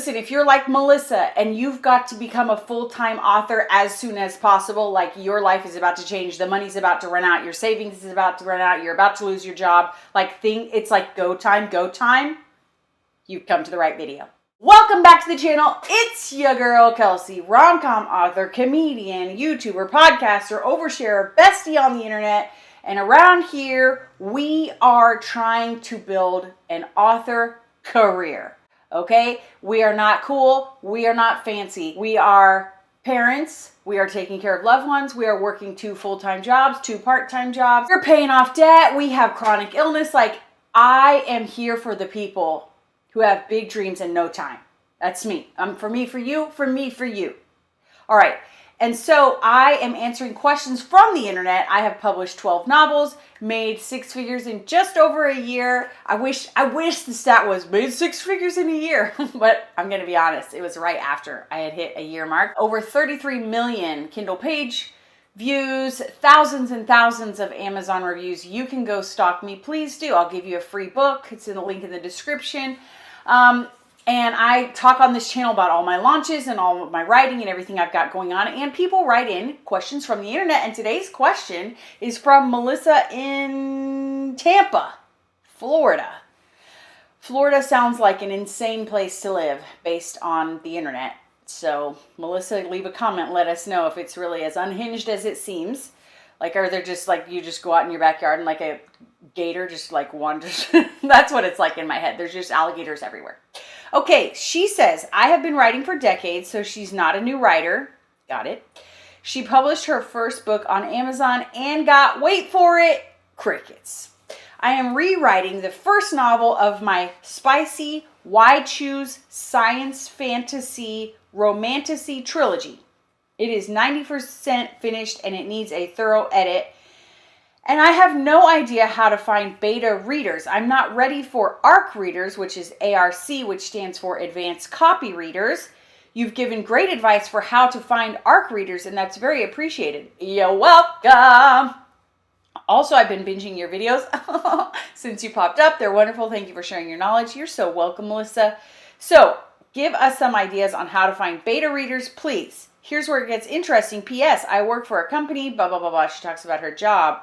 Listen, if you're like Melissa and you've got to become a full-time author as soon as possible, like your life is about to change, the money's about to run out, your savings is about to run out, you're about to lose your job, it's like go time, you've come to the right video. Welcome back to the channel. It's your girl, Kelsey, rom-com author, comedian, YouTuber, podcaster, oversharer, bestie on the internet. And around here, we are trying to build an author career. Okay? We are not cool. We are not fancy. We are parents. We are taking care of loved ones. We are working 2 full-time jobs, 2 part-time jobs. We're paying off debt. We have chronic illness. I am here for the people who have big dreams and no time. That's me. For me, for you, for me, for you. All right. And so I am answering questions from the internet. I have published 12 novels, made 6 figures in just over a year. I wish the stat was made 6 figures in a year, but I'm going to be honest. It was right after I had hit a year mark. Over 33 million Kindle page views, thousands and thousands of Amazon reviews. You can go stalk me. Please do. I'll give you a free book. It's in the link in the description. And I talk on this channel about all my launches and all of my writing and everything I've got going on. And people write in questions from the internet. And today's question is from Melissa in Tampa, Florida. Florida sounds like an insane place to live based on the internet. So Melissa, leave a comment. Let us know if it's really as unhinged as it seems. Are there just you just go out in your backyard and a gator just wanders? That's what it's like in my head. There's just alligators everywhere. Okay, she says, I have been writing for decades, so she's not a new writer. Got it. She published her first book on Amazon and got, wait for it, crickets. I am rewriting the first novel of my spicy Why Choose Science Fantasy Romantasy trilogy. It is 90% finished and it needs a thorough edit. And I have no idea how to find beta readers. I'm not ready for ARC readers, which is ARC, which stands for Advanced Copy Readers. You've given great advice for how to find ARC readers, and that's very appreciated. You're welcome. Also, I've been binging your videos since you popped up. They're wonderful. Thank you for sharing your knowledge. You're so welcome, Melissa. So, give us some ideas on how to find beta readers, please. Here's where it gets interesting. P.S. I work for a company, blah, blah, blah, blah. She talks about her job.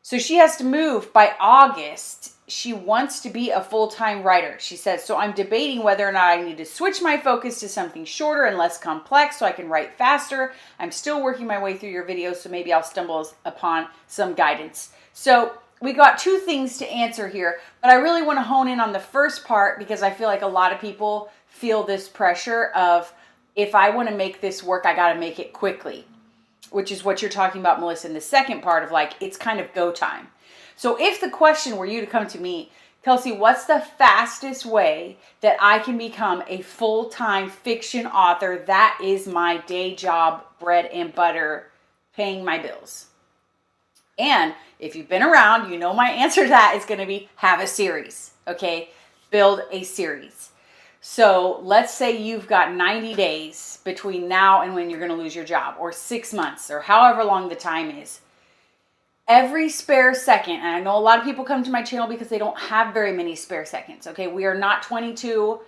So she has to move by August. She wants to be a full-time writer. She says, so I'm debating whether or not I need to switch my focus to something shorter and less complex so I can write faster. I'm still working my way through your videos, so maybe I'll stumble upon some guidance. So we got 2 things to answer here, but I really want to hone in on the first part because I feel like a lot of people feel this pressure of, if I want to make this work, I got to make it quickly. Which is what you're talking about, Melissa, in the second part of it's kind of go time. So if the question were you to come to me, Kelsey, what's the fastest way that I can become a full-time fiction author that is my day job, bread and butter, paying my bills? And if you've been around, you know my answer to that is going to be have a series, okay? Build a series. So let's say you've got 90 days between now and when you're going to lose your job, or 6 months, or however long the time is. Every spare second, and I know a lot of people come to my channel because they don't have very many spare seconds, okay? We are not 22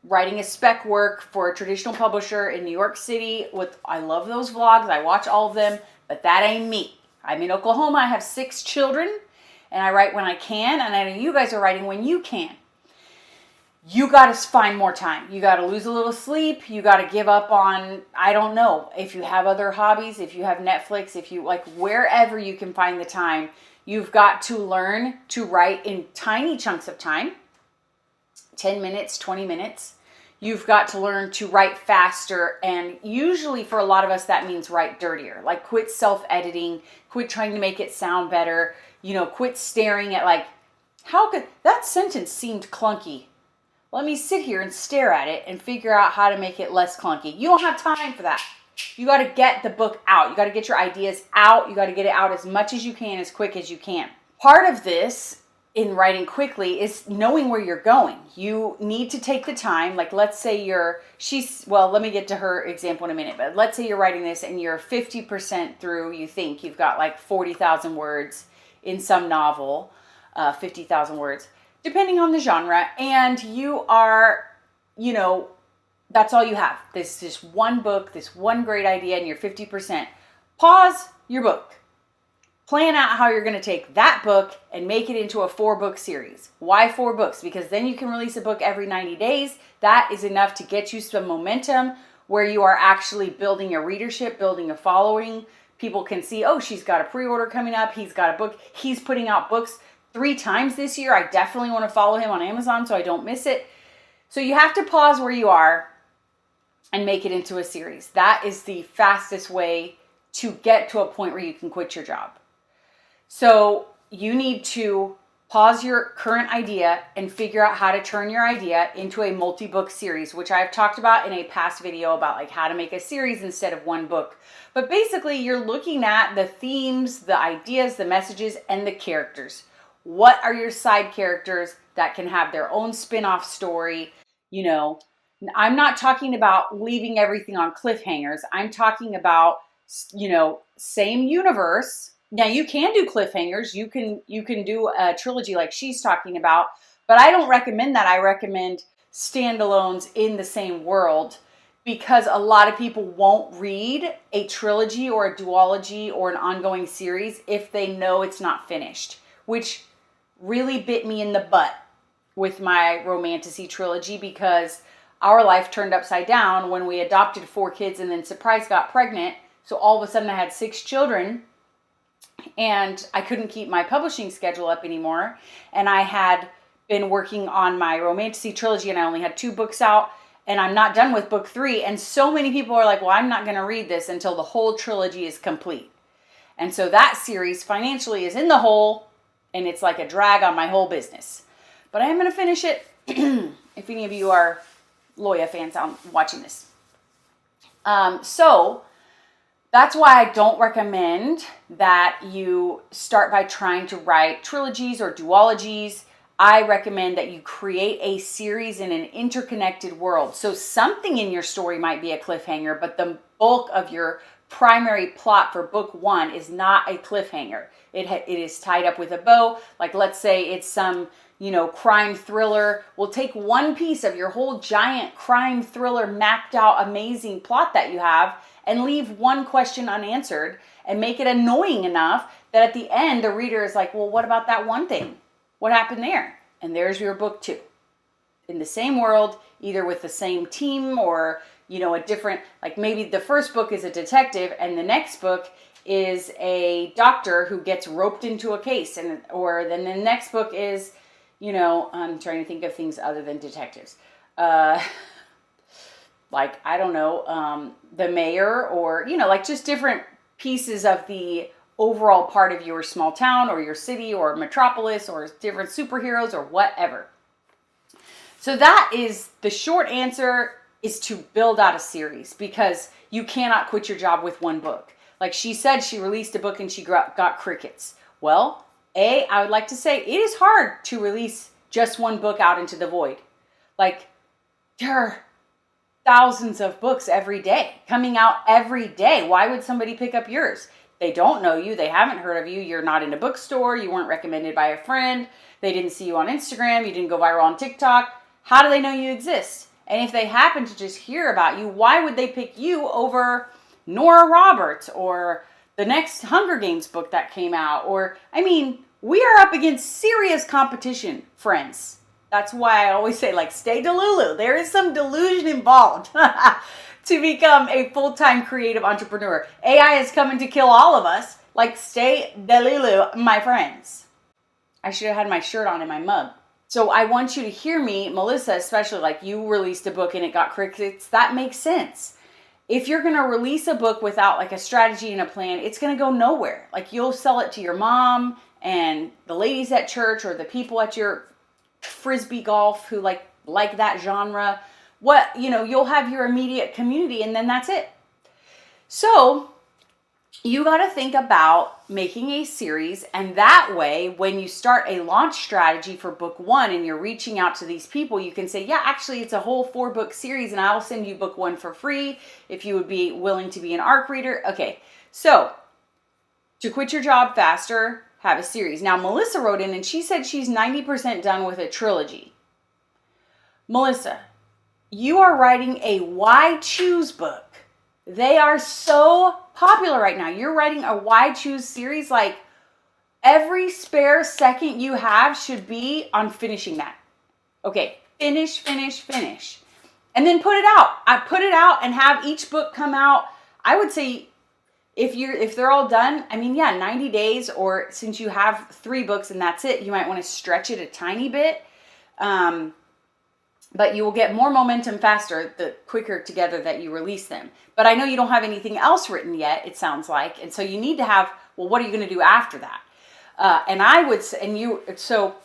writing a spec work for a traditional publisher in New York City. I love those vlogs. I watch all of them, but that ain't me. I'm in Oklahoma. I have 6 children, and I write when I can, and I know you guys are writing when you can. You got to find more time. You got to lose a little sleep. You got to give up on, I don't know, if you have other hobbies, if you have Netflix, if you wherever you can find the time, you've got to learn to write in tiny chunks of time, 10 minutes, 20 minutes. You've got to learn to write faster. And usually for a lot of us, that means write dirtier. Quit self-editing, quit trying to make it sound better, quit staring at how could, that sentence seemed clunky. Let me sit here and stare at it and figure out how to make it less clunky. You don't have time for that. You got to get the book out. You got to get your ideas out. You got to get it out as much as you can, as quick as you can. Part of this in writing quickly is knowing where you're going. You need to take the time. Let's say let me get to her example in a minute, but let's say you're writing this and you're 50% through, you think you've got 40,000 words in some novel, 50,000 words. Depending on the genre, and you are you know, that's all you have. This one book, this one great idea, and you're 50%. Pause your book. Plan out how you're going to take that book and make it into a 4-book series. Why 4 books? Because then you can release a book every 90 days. That is enough to get you some momentum where you are actually building a readership, building a following. People can see, oh, she's got a pre-order coming up. He's got a book. He's putting out books 3 times this year. I definitely want to follow him on Amazon so I don't miss it. So you have to pause where you are and make it into a series. That is the fastest way to get to a point where you can quit your job. So you need to pause your current idea and figure out how to turn your idea into a multi-book series, which I've talked about in a past video about like how to make a series instead of one book. But basically you're looking at the themes, the ideas, the messages, and the characters. What are your side characters that can have their own spin-off story? You know, I'm not talking about leaving everything on cliffhangers. I'm talking about, you know, same universe. Now you can do cliffhangers. You can do a trilogy like she's talking about, but I don't recommend that. I recommend standalones in the same world because a lot of people won't read a trilogy or a duology or an ongoing series if they know it's not finished, which really bit me in the butt with my romantasy trilogy because our life turned upside down when we adopted 4 kids and then surprise got pregnant. So all of a sudden I had 6 children. And I couldn't keep my publishing schedule up anymore. And I had been working on my romantasy trilogy and I only had 2 books out. And I'm not done with book 3. And so many people are like, well, I'm not going to read this until the whole trilogy is complete. And so that series financially is in the hole. And it's like a drag on my whole business. But I am going to finish it. If any of you are Loya fans watching this. So that's why I don't recommend that you start by trying to write trilogies or duologies. I recommend that you create a series in an interconnected world. So something in your story might be a cliffhanger, but the bulk of your primary plot for book 1 is not a cliffhanger. It is tied up with a bow. Like let's say it's some, you know, crime thriller. We'll take one piece of your whole giant crime thriller mapped out amazing plot that you have and leave one question unanswered and make it annoying enough that at the end, the reader is like, well, what about that one thing? What happened there? And there's your book 2. In the same world, either with the same team or, you know, a different, like maybe the first book is a detective and the next book is a doctor who gets roped into a case. Or then the next book is, you know, I'm trying to think of things other than detectives. Like, I don't know, the mayor or, you know, like just different pieces of the overall part of your small town or your city or metropolis or different superheroes or whatever. So that is the short answer, is to build out a series because you cannot quit your job with one book. Like she said, she released a book and she got crickets. Well, I would like to say it is hard to release just one book out into the void. Like there are thousands of books every day, coming out every day. Why would somebody pick up yours? They don't know you. They haven't heard of you. You're not in a bookstore. You weren't recommended by a friend. They didn't see you on Instagram. You didn't go viral on TikTok. How do they know you exist? And if they happen to just hear about you, why would they pick you over Nora Roberts or the next Hunger Games book that came out? Or, I mean, we are up against serious competition, friends. That's why I always say, like, stay delulu. There is some delusion involved to become a full-time creative entrepreneur. AI is coming to kill all of us. Like, stay delulu, my friends. I should have had my shirt on in my mug. So I want you to hear me, Melissa, especially, like you released a book and it got crickets. That makes sense. If you're going to release a book without like a strategy and a plan, it's going to go nowhere. Like you'll sell it to your mom and the ladies at church or the people at your frisbee golf who like that genre. You'll have your immediate community and then that's it. So you got to think about making a series, and that way when you start a launch strategy for book 1 and you're reaching out to these people, you can say, yeah, actually it's a whole 4-book series and I'll send you book 1 for free if you would be willing to be an ARC reader. Okay, so to quit your job faster, have a series. Now Melissa wrote in and she said she's 90% done with a trilogy. Melissa, you are writing a Why Choose book. They are so popular right now. You're writing a Why Choose series. Like, every spare second you have should be on finishing that. Okay, finish. And then put it out. I put it out and have each book come out. I would say if they're all done, I mean, yeah, 90 days, or since you have 3 books and that's it, you might want to stretch it a tiny bit. But you will get more momentum faster the quicker together that you release them. But I know you don't have anything else written yet, it sounds like. And so you need to have, well, what are you going to do after that? And I would say, and you, so,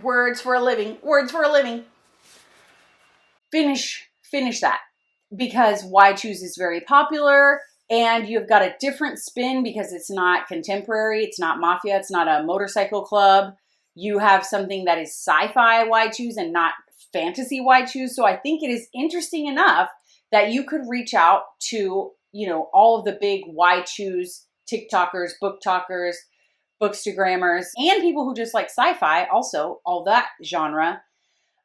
words for a living. Finish that. Because Why Choose is very popular, and you've got a different spin because it's not contemporary, it's not mafia, it's not a motorcycle club. You have something that is sci-fi Why Choose and not fantasy Why Choose. So I think it is interesting enough that you could reach out to, all of the big Why Choose TikTokers, book talkers, bookstagrammers, and people who just like sci-fi, also all that genre,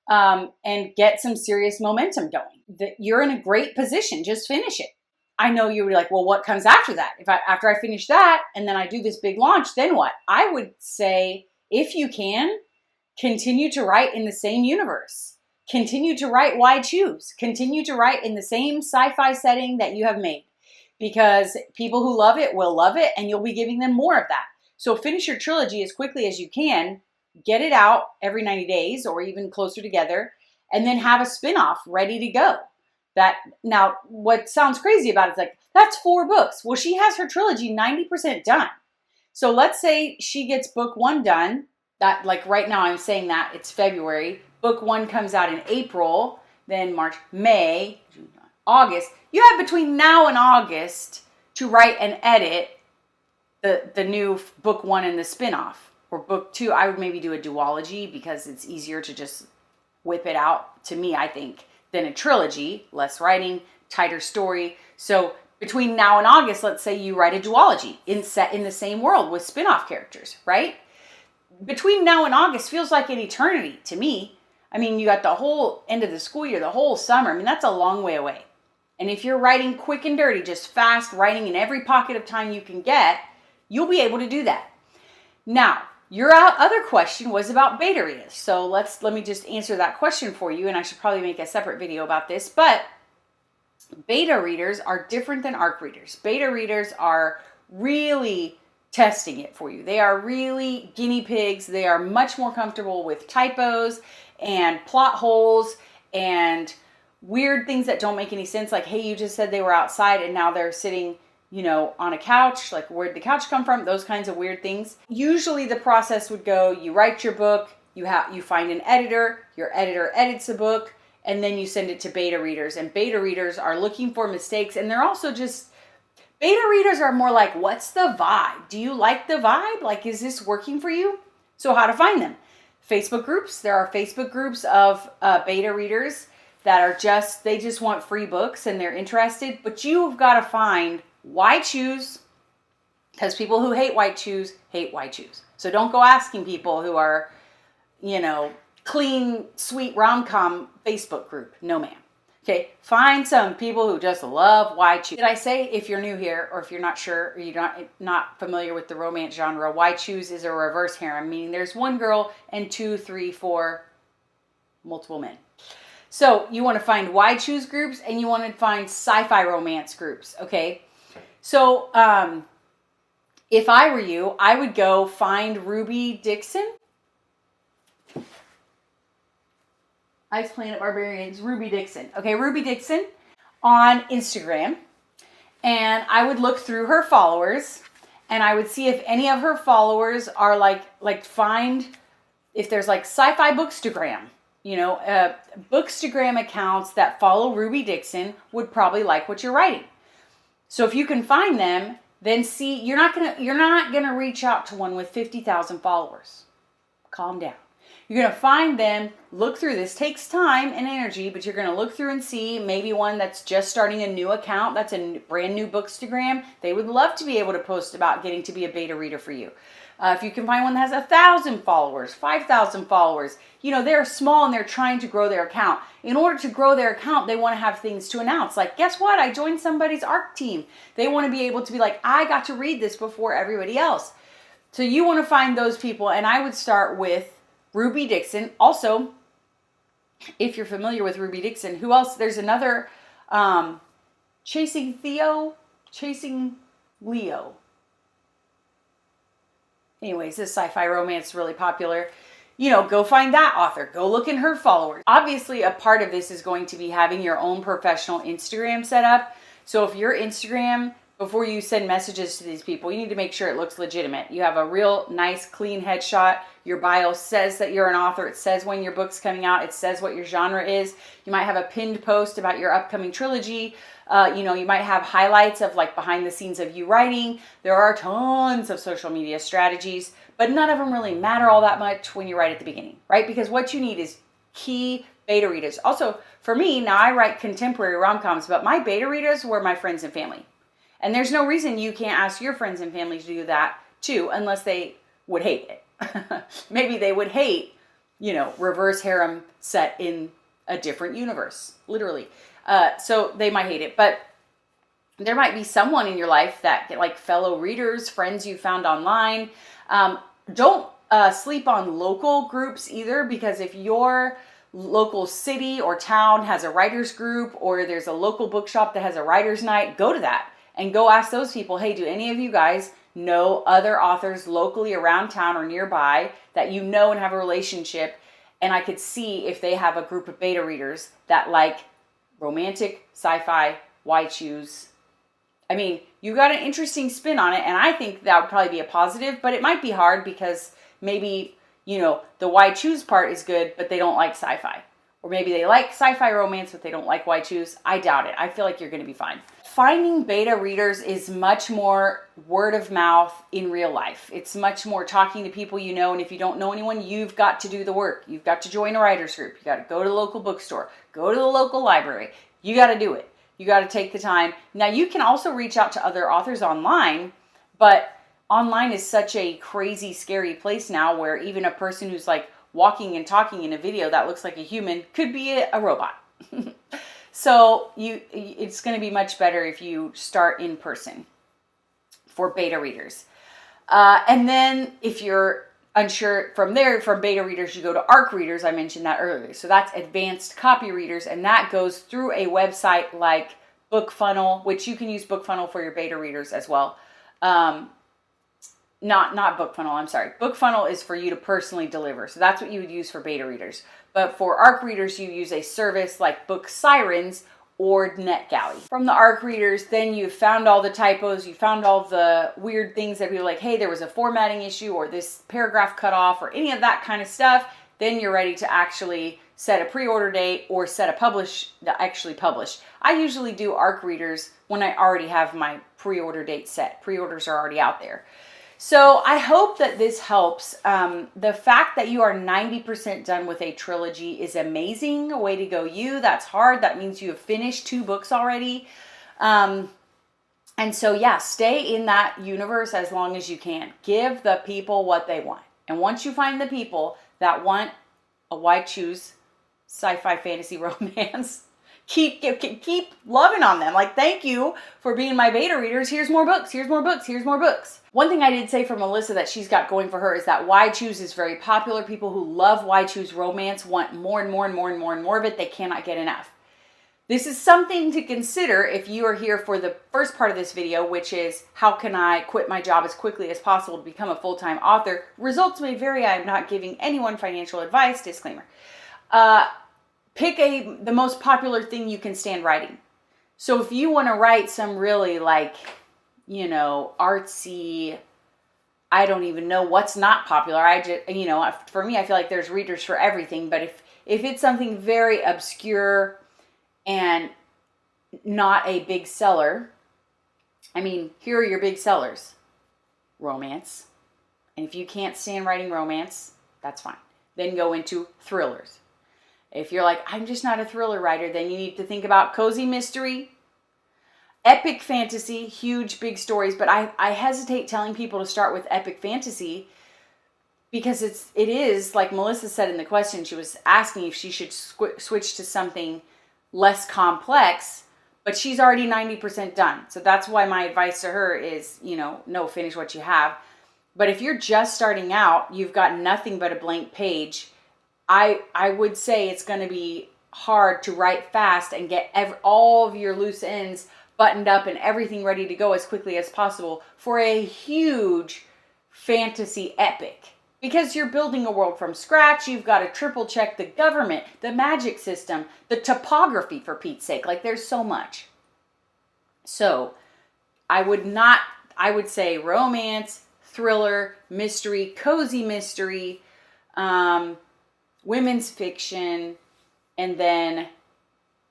and get some serious momentum going. You're in a great position. Just finish it. I know you were like, well, what comes after that? After I finish that and then I do this big launch, then what? I would say, if you can, continue to write in the same universe. Continue to write Why Choose. Continue to write in the same sci-fi setting that you have made, because people who love it will love it, and you'll be giving them more of that. So finish your trilogy as quickly as you can. Get it out every 90 days or even closer together, and then have a spinoff ready to go. Now, what sounds crazy about it is like, that's 4 books. Well, she has her trilogy 90% done. So let's say she gets book 1 done. That, like, right now I'm saying that it's February. Book 1 comes out in April, then March, May, June, August. You have between now and August to write and edit the new book 1 and the spinoff. Or book 2, I would maybe do a duology because it's easier to just whip it out, to me, I think, than a trilogy. Less writing, tighter story. So between now and August, let's say you write a duology set in the same world with spin-off characters, right? Between now and August feels like an eternity to me. I mean, you got the whole end of the school year, the whole summer. I mean, that's a long way away. And if you're writing quick and dirty, just fast, writing in every pocket of time you can get, you'll be able to do that. Now, your other question was about beta readers. So let me just answer that question for you, and I should probably make a separate video about this. But beta readers are different than ARC readers. Beta readers are really testing it for you. They are really guinea pigs. They are much more comfortable with typos and plot holes and weird things that don't make any sense. Like, hey, you just said they were outside and now they're sitting, on a couch. Like, where'd the couch come from? Those kinds of weird things. Usually the process would go, you write your book, you find an editor, your editor edits a book, and then you send it to beta readers. And beta readers are looking for mistakes, and they're also just, beta readers are more like, what's the vibe? Do you like the vibe? Like, is this working for you? So how to find them? Facebook groups. There are Facebook groups of beta readers that are they just want free books and they're interested, but you've got to find Why Choose, because people who hate Why Choose hate Why Choose. So don't go asking people who are, clean, sweet rom-com Facebook group. No, ma'am. Okay, find some people who just love Why Choose. Did I say, if you're new here, or if you're not sure, or you're not familiar with the romance genre, Why Choose is a reverse harem, meaning there's one girl and 2, 3, 4 multiple men. So you want to find Why Choose groups, and you want to find sci-fi romance groups, okay? So if I were you, I would go find Ruby Dixon. Ice Planet Barbarians, Ruby Dixon. Okay, Ruby Dixon on Instagram. And I would look through her followers, and I would see if any of her followers are find if there's like sci-fi bookstagram. Bookstagram accounts that follow Ruby Dixon would probably like what you're writing. So if you can find them, then see, you're not gonna reach out to one with 50,000 followers. Calm down. You're gonna find them, look through this. Takes time and energy, but you're gonna look through and see maybe one that's just starting a new account, that's a brand new bookstagram. They would love to be able to post about getting to be a beta reader for you. If you can find one that has 1,000 followers, 5,000 followers, you know, they're small and they're trying to grow their account. In order to grow their account, they want to have things to announce. Like, guess what? I joined somebody's ARC team. They want to be able to be like, I got to read this before everybody else. So you want to find those people. And I would start with Ruby Dixon. Also, if you're familiar with Ruby Dixon, who else? There's another Chasing Leo. Anyways, this sci-fi romance is really popular. You know, go find that author. Go look in her followers. Obviously, a part of this is going to be having your own professional Instagram set up. So if your Instagram, before you send messages to these people, you need to make sure it looks legitimate. You have a real nice, clean headshot. Your bio says that you're an author. It says when your book's coming out. It says what your genre is. You might have a pinned post about your upcoming trilogy. You know, you might have highlights of like behind the scenes of you writing. There are tons of social media strategies, but none of them really matter all that much when you write at the beginning, right? Because what you need is key beta readers. Also, for me, now I write contemporary rom-coms, but my beta readers were my friends and family. And there's no reason you can't ask your friends and family to do that too, unless they would hate it. Maybe they would hate, you know, reverse harem set in a different universe, literally. So they might hate it, but there might be someone in your life that, like fellow readers, friends you found online. Don't sleep on local groups either, because if your local city or town has a writer's group, or there's a local bookshop that has a writer's night, go to that and go ask those people, hey, do any of you guys know other authors locally around town or nearby that you know and have a relationship? And I could see if they have a group of beta readers that like romantic, sci-fi, why choose? I mean, you got an interesting spin on it, and I think that would probably be a positive, but it might be hard because maybe, you know, the why choose part is good, but they don't like sci-fi. Or maybe they like sci-fi romance, but they don't like why choose. I doubt it. I feel like you're going to be fine. Finding beta readers is much more word of mouth in real life. It's much more talking to people you know, and if you don't know anyone, you've got to do the work. You've got to join a writer's group. You got to go to the local bookstore, go to the local library. You got to do it. You got to take the time. Now, you can also reach out to other authors online, but online is such a crazy, scary place now where even a person who's like walking and talking in a video that looks like a human could be a robot. So it's going to be much better if you start in person for beta readers. And then if you're unsure from there, from beta readers, you go to ARC readers. I mentioned that earlier. So that's advanced copy readers, and that goes through a website like BookFunnel, which you can use BookFunnel for your beta readers as well. Not BookFunnel, I'm sorry. BookFunnel is for you to personally deliver. So that's what you would use for beta readers. But for ARC readers, you use a service like Book Sirens or NetGalley. From the ARC readers, then you've found all the typos, you found all the weird things that be like, hey, there was a formatting issue or this paragraph cut off or any of that kind of stuff. Then you're ready to actually set a pre-order date or set a publish. I usually do ARC readers when I already have my pre-order date set. Pre-orders are already out there. So I hope that this helps. The fact that you are 90% done with a trilogy is amazing. Way to go, you. That's hard. That means you have finished 2 books already. And so, yeah, stay in that universe as long as you can. Give the people what they want. And once you find the people that want a why choose sci-fi fantasy romance, keep loving on them. Like, thank you for being my beta readers. Here's more books. Here's more books. Here's more books. One thing I did say for Melissa that she's got going for her is that why choose is very popular. People who love why choose romance want more and more and more and more and more of it. They cannot get enough. This is something to consider if you are here for the first part of this video, which is how can I quit my job as quickly as possible to become a full-time author? Results may vary. I am not giving anyone financial advice. Disclaimer. Pick the most popular thing you can stand writing. So if you want to write some really like, you know, artsy, I don't even know what's not popular. I just, you know, for me, I feel like there's readers for everything. But if it's something very obscure and not a big seller, I mean, here are your big sellers. Romance. And if you can't stand writing romance, that's fine. Then go into thrillers. If you're like, I'm just not a thriller writer, then you need to think about cozy mystery Epic fantasy, huge, big stories, but I hesitate telling people to start with epic fantasy because it is, like Melissa said in the question, she was asking if she should switch to something less complex, but she's already 90% done. So that's why my advice to her is, no, finish what you have. But if you're just starting out, you've got nothing but a blank page, I would say it's going to be hard to write fast and get all of your loose ends buttoned up and everything ready to go as quickly as possible for a huge fantasy epic. Because you're building a world from scratch, you've got to triple check the government, the magic system, the topography, for Pete's sake. Like, there's so much. So I would say romance, thriller, mystery, cozy mystery, women's fiction, and then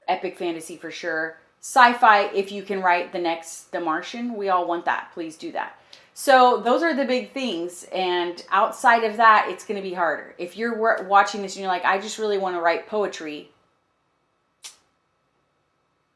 epic fantasy for sure. Sci-fi, if you can write The Martian, we all want that. Please do that. So those are the big things. And outside of that, it's going to be harder. If you're watching this and you're like, I just really want to write poetry,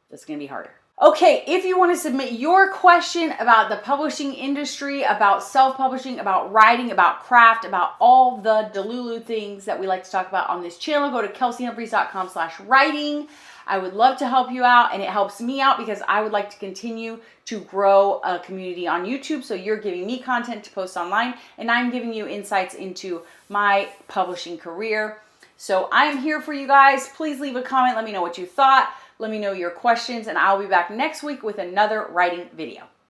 that's going to be harder. Okay, if you want to submit your question about the publishing industry, about self-publishing, about writing, about craft, about all the Delulu things that we like to talk about on this channel, go to kelseyhumphreys.com/writing. I would love to help you out, and it helps me out because I would like to continue to grow a community on YouTube. So you're giving me content to post online, and I'm giving you insights into my publishing career. So I'm here for you guys. Please leave a comment. Let me know what you thought. Let me know your questions, and I'll be back next week with another writing video.